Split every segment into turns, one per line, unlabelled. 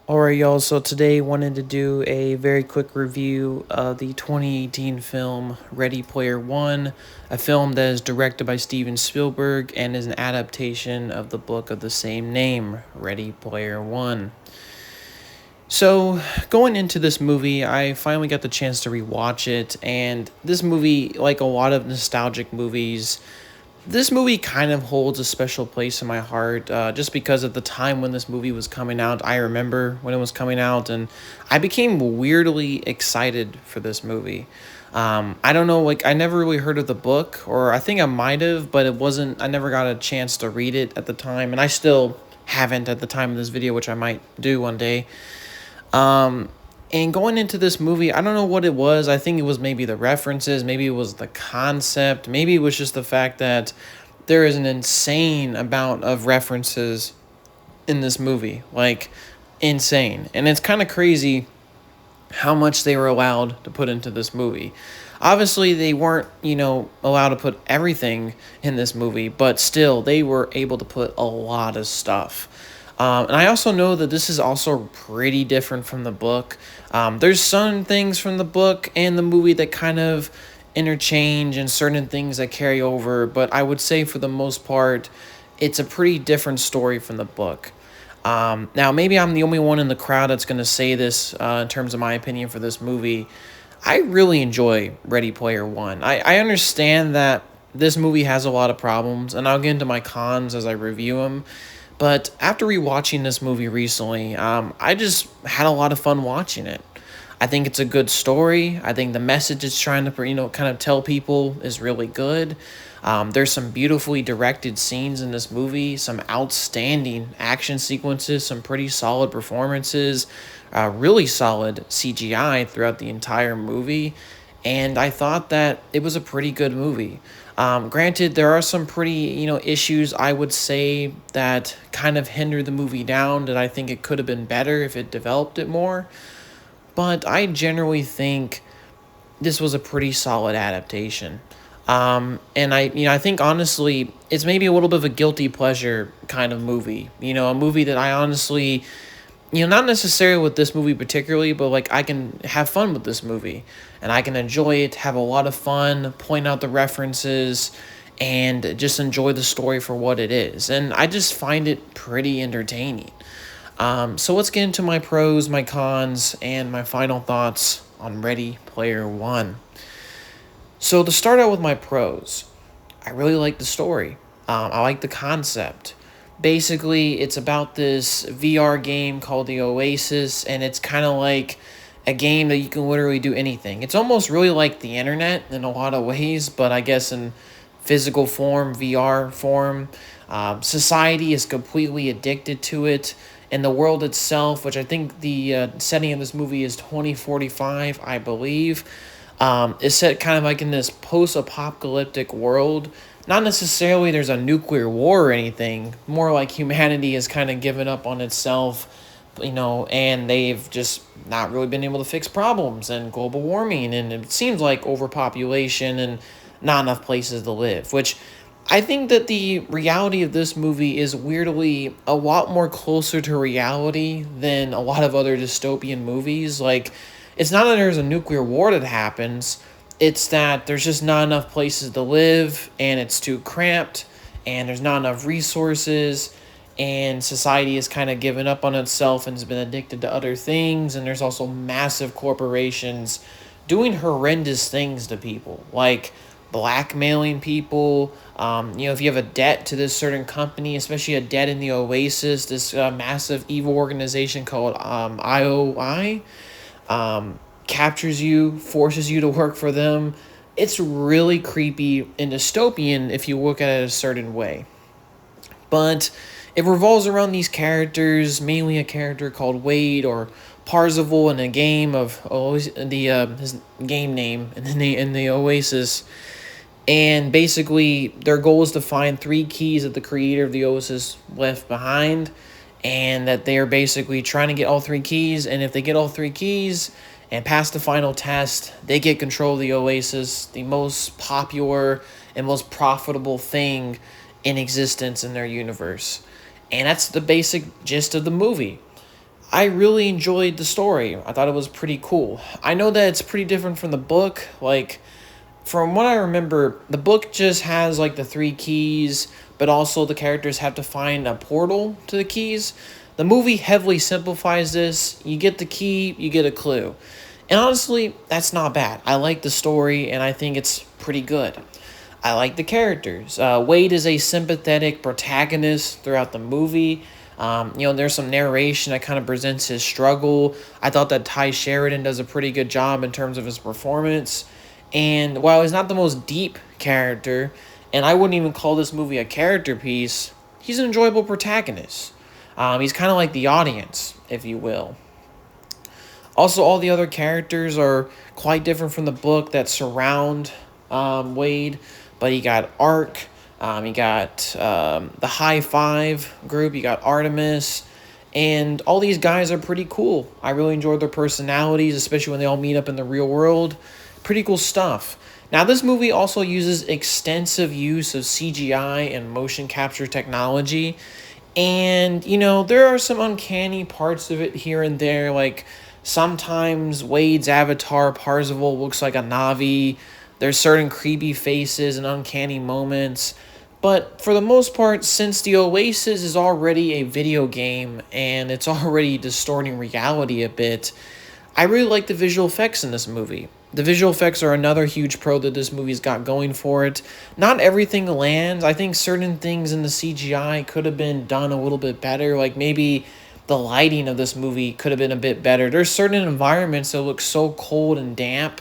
Alright, y'all. So today, wanted to do a very quick review of the 2018 film Ready Player One, a film that is directed by Steven Spielberg and is an adaptation of the book of the same name, Ready Player One. So, going into this movie, I finally got the chance to rewatch it, and this movie, like a lot of nostalgic movies, this movie kind of holds a special place in my heart, just because at the time when this movie was coming out, I remember when it was coming out, and I became weirdly excited for this movie. I don't know, like, I never really heard of the book, or I think I might have, but it wasn't, I never got a chance to read it at the time, and I still haven't at the time of this video, which I might do one day. Um, and going into this movie, I don't know what it was. I think it was maybe the references, maybe it was the concept, maybe it was just the fact that there is an insane amount of references in this movie. Like, insane. And it's kind of crazy how much they were allowed to put into this movie. Obviously, they weren't, allowed to put everything in this movie, but still, they were able to put a lot of stuff. And I also know that this is also pretty different from the book. There's some things from the book and the movie that kind of interchange and certain things that carry over, but I would say for the most part, it's a pretty different story from the book. Now, maybe I'm the only one in the crowd that's going to say this in terms of my opinion for this movie. I really enjoy Ready Player One. I understand that this movie has a lot of problems, and I'll get into my cons as I review them. But after rewatching this movie recently, I just had a lot of fun watching it. I think it's a good story. I think the message it's trying to, kind of tell people is really good. There's some beautifully directed scenes in this movie, some outstanding action sequences, some pretty solid performances, really solid CGI throughout the entire movie. And I thought that it was a pretty good movie. Granted, there are some pretty, issues I would say that kind of hinder the movie down, that I think it could have been better if it developed it more. But I generally think this was a pretty solid adaptation. And I think honestly, it's maybe a little bit of a guilty pleasure kind of movie. A movie that I honestly, not necessarily with this movie particularly, but like I can have fun with this movie and I can enjoy it, have a lot of fun, point out the references, and just enjoy the story for what it is. And I just find it pretty entertaining. So let's get into my pros, my cons, and my final thoughts on Ready Player One. So to start out with my pros, I really like the story. I like the concept. Basically, it's about this VR game called the Oasis, and it's kind of like a game that you can literally do anything. It's almost really like the internet in a lot of ways, but I guess in physical form, VR form. Society is completely addicted to it, and the world itself, which I think the setting of this movie is 2045, I believe, is set kind of like in this post-apocalyptic world. Not necessarily there's a nuclear war or anything, more like humanity has kind of given up on itself, and they've just not really been able to fix problems and global warming, and it seems like overpopulation and not enough places to live, which I think that the reality of this movie is weirdly a lot more closer to reality than a lot of other dystopian movies. Like, it's not that there's a nuclear war that happens, it's that there's just not enough places to live, and it's too cramped, and there's not enough resources, and society has kind of given up on itself and has been addicted to other things, and there's also massive corporations doing horrendous things to people, like blackmailing people. If you have a debt to this certain company, especially a debt in the Oasis, this massive evil organization called IOI, captures you, forces you to work for them. It's really creepy and dystopian if you look at it a certain way. But it revolves around these characters, mainly a character called Wade or Parzival in a game of his game name in the Oasis. And basically, their goal is to find three keys that the creator of the Oasis left behind, and that they are basically trying to get all three keys. And if they get all three keys and pass the final test, they get control of the Oasis, the most popular and most profitable thing in existence in their universe. And that's the basic gist of the movie. I really enjoyed the story. I thought it was pretty cool. I know that it's pretty different from the book. Like, from what I remember, the book just has like the three keys, but also the characters have to find a portal to the keys. The movie heavily simplifies this. You get the key, you get a clue. And honestly, that's not bad. I like the story, and I think it's pretty good. I like the characters. Wade is a sympathetic protagonist throughout the movie. There's some narration that kind of presents his struggle. I thought that Ty Sheridan does a pretty good job in terms of his performance. And while he's not the most deep character, and I wouldn't even call this movie a character piece, he's an enjoyable protagonist. He's kind of like the audience, if you will. Also, all the other characters are quite different from the book that surround Wade, but you got Ark, you got the High Five group, you got Artemis, and all these guys are pretty cool. I really enjoyed their personalities, especially when they all meet up in the real world. Pretty cool stuff. Now, this movie also uses extensive use of CGI and motion capture technology, and, there are some uncanny parts of it here and there, like sometimes Wade's avatar, Parzival, looks like a Na'vi. There's certain creepy faces and uncanny moments. But for the most part, since the Oasis is already a video game and it's already distorting reality a bit, I really like the visual effects in this movie. The visual effects are another huge pro that this movie's got going for it. Not everything lands. I think certain things in the CGI could have been done a little bit better. Like maybe the lighting of this movie could have been a bit better. There's certain environments that look so cold and damp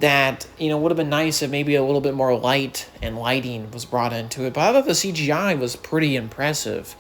that, would have been nice if maybe a little bit more light and lighting was brought into it. But I thought the CGI was pretty impressive.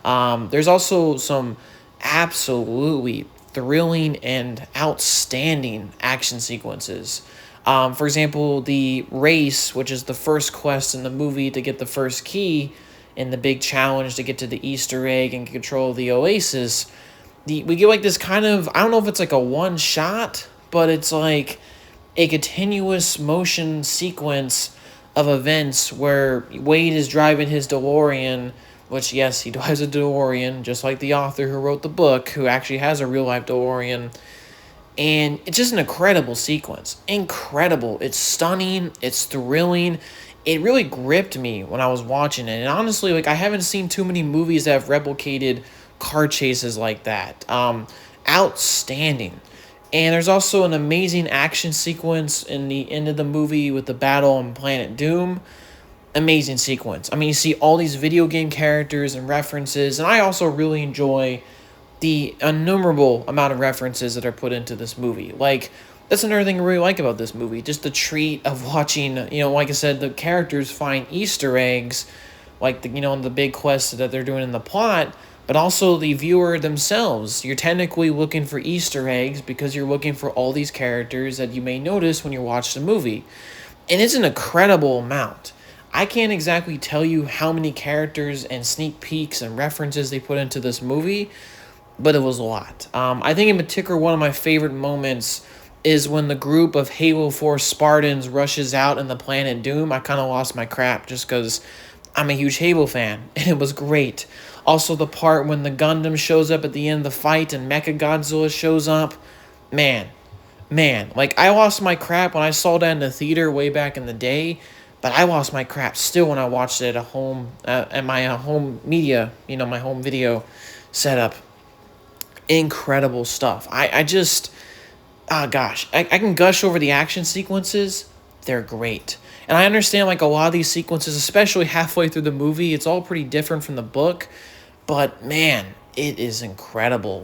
There's also some absolutely thrilling and outstanding action sequences. For example, the race, which is the first quest in the movie to get the first key in the big challenge to get to the Easter egg and control the Oasis. We get like this kind of, I don't know if it's like a one shot, but it's like a continuous motion sequence of events where Wade is driving his DeLorean, which, yes, he drives a DeLorean, just like the author who wrote the book, who actually has a real-life DeLorean. And it's just an incredible sequence. Incredible. It's stunning. It's thrilling. It really gripped me when I was watching it. And honestly, I haven't seen too many movies that have replicated car chases like that. Outstanding. And there's also an amazing action sequence in the end of the movie with the battle on Planet Doom. Amazing sequence. I mean, you see all these video game characters and references, and I also really enjoy the innumerable amount of references that are put into this movie. That's another thing I really like about this movie. Just the treat of watching, like I said, the characters find Easter eggs, the big quest that they're doing in the plot, but also the viewer themselves. You're technically looking for Easter eggs because you're looking for all these characters that you may notice when you watch the movie. And it's an incredible amount. I can't exactly tell you how many characters and sneak peeks and references they put into this movie, but it was a lot. I think in particular one of my favorite moments is when the group of Halo 4 Spartans rushes out in the Planet Doom. I kind of lost my crap just because I'm a huge Halo fan, and it was great. Also, the part when the Gundam shows up at the end of the fight and Mechagodzilla shows up. Man, I lost my crap when I saw that in the theater way back in the day, but I lost my crap still when I watched it at home, at my home media, my home video setup. Incredible stuff. I can gush over the action sequences. They're great. And I understand a lot of these sequences, especially halfway through the movie, it's all pretty different from the book. But man, it is incredible.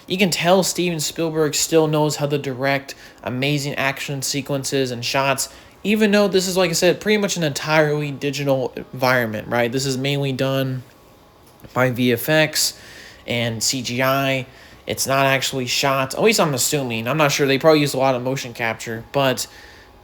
You can tell Steven Spielberg still knows how to direct amazing action sequences and shots, even though this is, like I said, pretty much an entirely digital environment, right? This is mainly done by VFX and CGI. It's not actually shot, at least I'm assuming. I'm not sure. They probably use a lot of motion capture, but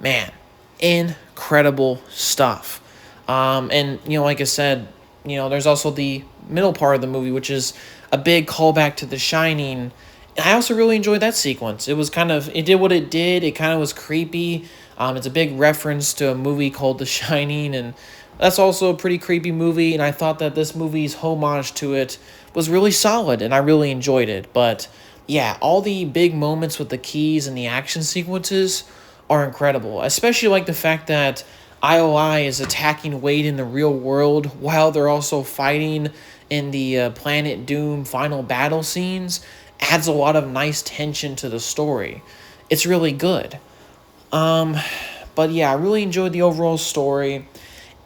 man, incredible stuff. And, like I said, there's also the middle part of the movie, which is a big callback to The Shining. And I also really enjoyed that sequence. It did what it did. It kind of was creepy. It's a big reference to a movie called The Shining, and that's also a pretty creepy movie, and I thought that this movie's homage to it was really solid and I really enjoyed it. But yeah, all the big moments with the keys and the action sequences are incredible. Especially like the fact that IOI is attacking Wade in the real world while they're also fighting in the Planet Doom final battle scenes adds a lot of nice tension to the story. It's really good. But yeah, I really enjoyed the overall story,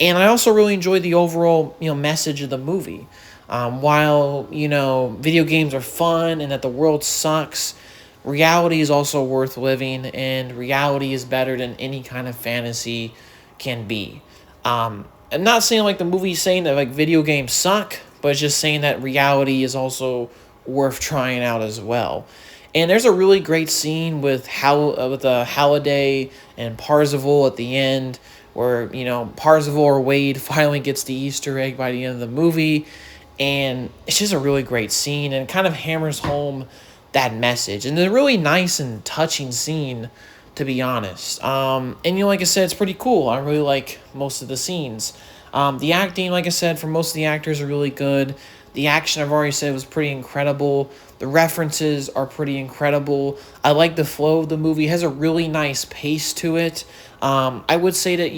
and I also really enjoyed the overall message of the movie. While video games are fun and that the world sucks, reality is also worth living, and reality is better than any kind of fantasy can be. I'm not saying like the movie's saying that like video games suck, but it's just saying that reality is also worth trying out as well. And there's a really great scene with Halliday and Parzival at the end, where Parzival or Wade finally gets the Easter egg by the end of the movie, and it's just a really great scene and kind of hammers home that message. And it's a really nice and touching scene, to be honest. And like I said, it's pretty cool. I really like most of the scenes. The acting, like I said, for most of the actors are really good. The action, I've already said, was pretty incredible. The references are pretty incredible. I like the flow of the movie. It has a really nice pace to it. I would say that,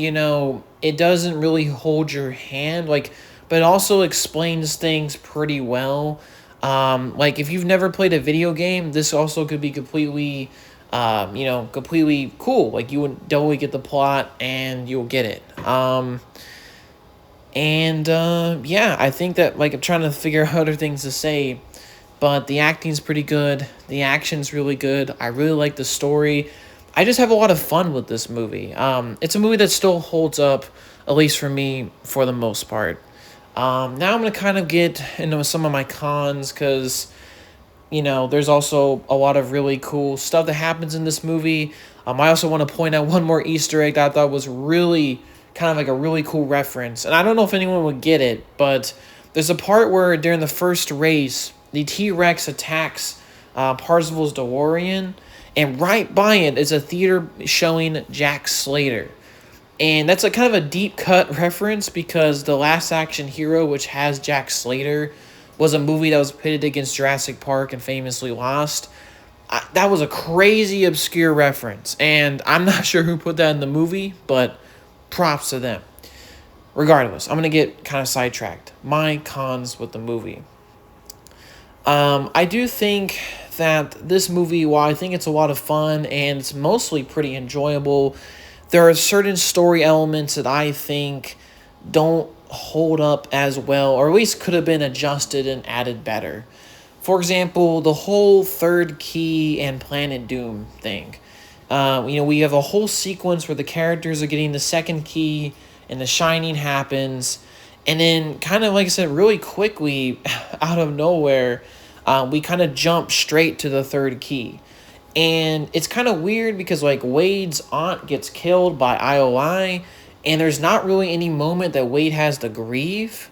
it doesn't really hold your hand, but it also explains things pretty well. Like, if you've never played a video game, this also could be completely, completely cool. Like, you would totally get the plot, and you'll get it. Yeah, I think that, I'm trying to figure out other things to say, but the acting's pretty good. The action's really good. I really like the story. I just have a lot of fun with this movie. It's a movie that still holds up, at least for me, for the most part. Now I'm going to kind of get into some of my cons, because, there's also a lot of really cool stuff that happens in this movie. I also want to point out one more Easter egg that I thought was really kind of like a really cool reference. And I don't know if anyone would get it, but there's a part where during the first race, the T-Rex attacks Parzival's DeLorean, and right by it is a theater showing Jack Slater. And that's a kind of a deep cut reference, because The Last Action Hero, which has Jack Slater, was a movie that was pitted against Jurassic Park and famously lost. That was a crazy obscure reference, and I'm not sure who put that in the movie, but props to them. Regardless, I'm going to get kind of sidetracked. My cons with the movie. I do think that this movie, while I think it's a lot of fun and it's mostly pretty enjoyable, there are certain story elements that I think don't hold up as well, or at least could have been adjusted and added better. For example, the whole third key and Planet Doom thing. We have a whole sequence where the characters are getting the second key and the shining happens. And then kind of, like I said, really quickly, out of nowhere, we kind of jump straight to the third key. And it's kind of weird because, Wade's aunt gets killed by IOI, and there's not really any moment that Wade has to grieve.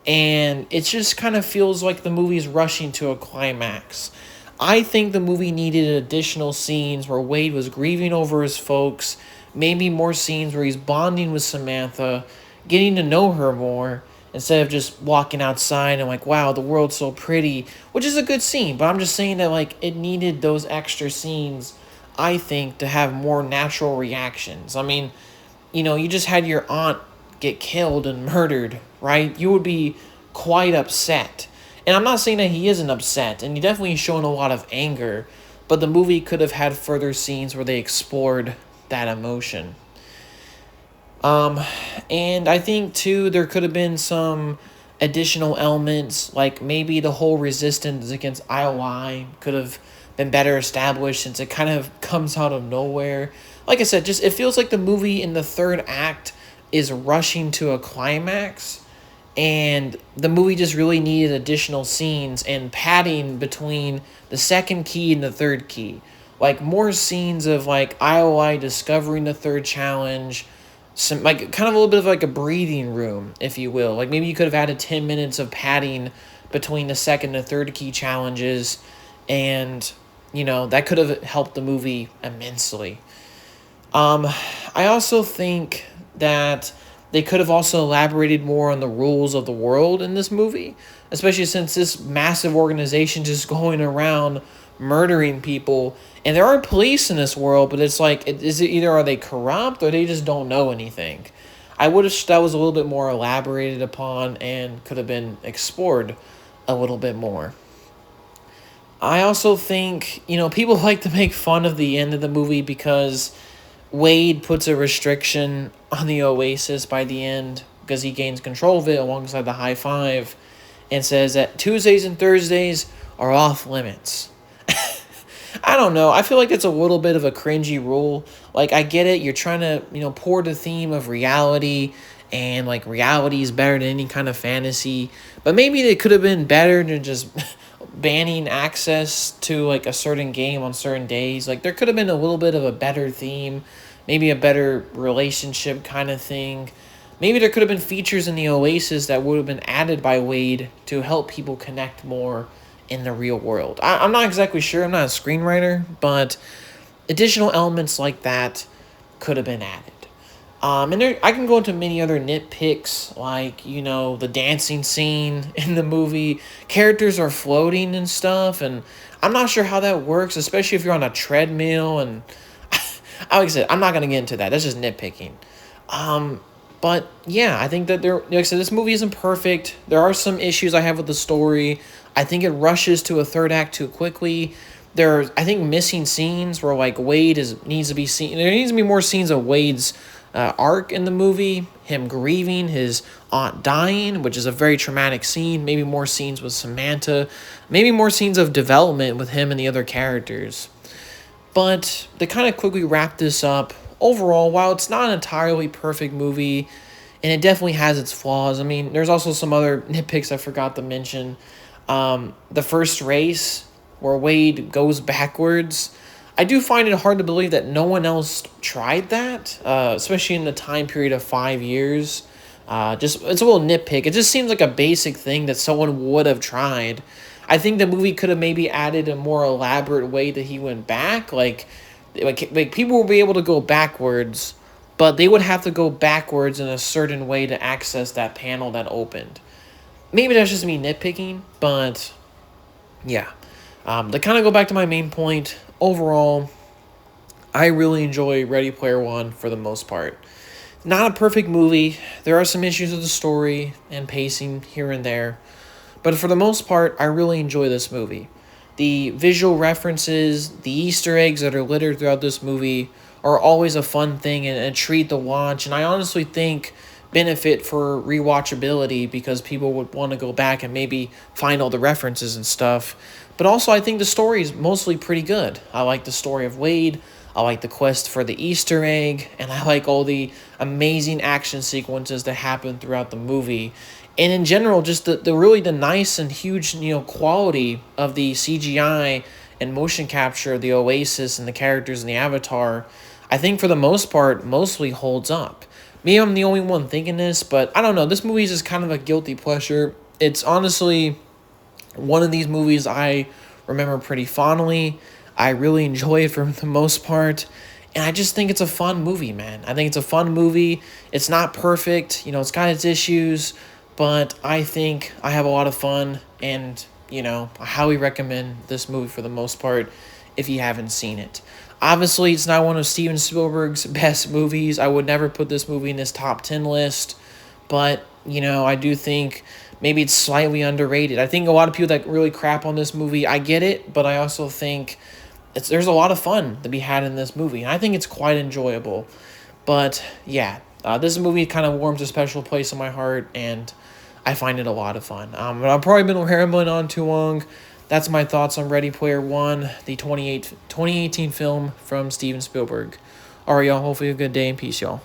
And it just kind of feels like the movie's rushing to a climax. I think the movie needed additional scenes where Wade was grieving over his folks, maybe more scenes where he's bonding with Samantha, getting to know her more, instead of just walking outside and wow, the world's so pretty, which is a good scene, but I'm just saying that it needed those extra scenes, I think, to have more natural reactions. I mean, you just had your aunt get killed and murdered, right? You would be quite upset. And I'm not saying that he isn't upset, and he definitely is showing a lot of anger, but the movie could have had further scenes where they explored that emotion. And I think, too, there could have been some additional elements, like maybe the whole resistance against IOI could have been better established, since it kind of comes out of nowhere. Like I said, just it feels like the movie in the third act is rushing to a climax, and the movie just really needed additional scenes and padding between the second key and the third key. More scenes of IOI discovering the third challenge, some kind of a little bit of a breathing room, if you will. Maybe you could have added 10 minutes of padding between the second and third key challenges, and that could have helped the movie immensely. I also think that They could have also elaborated more on the rules of the world in this movie, especially since this massive organization just going around murdering people. And there are police in this world, but it's like, is it either are they corrupt or they just don't know anything? I would have that was a little bit more elaborated upon and could have been explored a little bit more. I also think, people like to make fun of the end of the movie because Wade puts a restriction on the Oasis by the end because he gains control of it alongside the high five and says that Tuesdays and Thursdays are off limits. I don't know. I feel like it's a little bit of a cringy rule. Like, I get it. You're trying to, pour the theme of reality, and, like, reality is better than any kind of fantasy. But maybe it could have been better than just banning access to, like, a certain game on certain days. Like, there could have been a little bit of a better theme, maybe a better relationship kind of thing. Maybe there could have been features in the Oasis that would have been added by Wade to help people connect more in the real world. I'm not exactly sure. I'm not a screenwriter, but additional elements like that could have been added. And I can go into many other nitpicks, like, the dancing scene in the movie. Characters are floating and stuff, and I'm not sure how that works, especially if you're on a treadmill. And like I said, I'm not going to get into that. That's just nitpicking. But yeah, I think that like I said, this movie isn't perfect. There are some issues I have with the story. I think it rushes to a third act too quickly. There are, I think, missing scenes where, like, Wade needs to be seen. There needs to be more scenes of Wade's arc in the movie, him grieving his aunt dying, which is a very traumatic scene. Maybe more scenes with Samantha. Maybe more scenes of development with him and the other characters. But to kind of quickly wrap this up, overall, while it's not an entirely perfect movie, and it definitely has its flaws, I mean, there's also some other nitpicks I forgot to mention. The first race, where Wade goes backwards, I do find it hard to believe that no one else tried that, especially in the time period of 5 years. It's a little nitpick. It just seems like a basic thing that someone would have tried. I think the movie could have maybe added a more elaborate way that he went back. Like people will be able to go backwards, but they would have to go backwards in a certain way to access that panel that opened. Maybe that's just me nitpicking, but yeah. To kind of go back to my main point, overall, I really enjoy Ready Player One for the most part. Not a perfect movie. There are some issues with the story and pacing here and there. But for the most part, I really enjoy this movie. The visual references, the Easter eggs that are littered throughout this movie are always a fun thing and a treat to watch. And I honestly think benefit for rewatchability because people would want to go back and maybe find all the references and stuff. But also, I think the story is mostly pretty good. I like the story of Wade. I like the quest for the Easter egg. And I like all the amazing action sequences that happen throughout the movie. And in general, just the nice and huge, quality of the CGI and motion capture of the Oasis and the characters in the Avatar, I think for the most part, mostly holds up. Maybe I'm the only one thinking this, but I don't know. This movie is just kind of a guilty pleasure. It's honestly one of these movies I remember pretty fondly. I really enjoy it for the most part. And I just think it's a fun movie, man. I think it's a fun movie. It's not perfect. It's got its issues. But I think I have a lot of fun. And, I highly recommend this movie for the most part if you haven't seen it. Obviously, it's not one of Steven Spielberg's best movies. I would never put this movie in his top 10 list. But, I do think maybe it's slightly underrated. I think a lot of people that really crap on this movie, I get it. But I also think there's a lot of fun to be had in this movie. And I think it's quite enjoyable. But, yeah, this movie kind of warms a special place in my heart. And I find it a lot of fun. But I've probably been rambling on too long. That's my thoughts on Ready Player One, the 2018 film from Steven Spielberg. All right, y'all. Hopefully a good day and peace, y'all.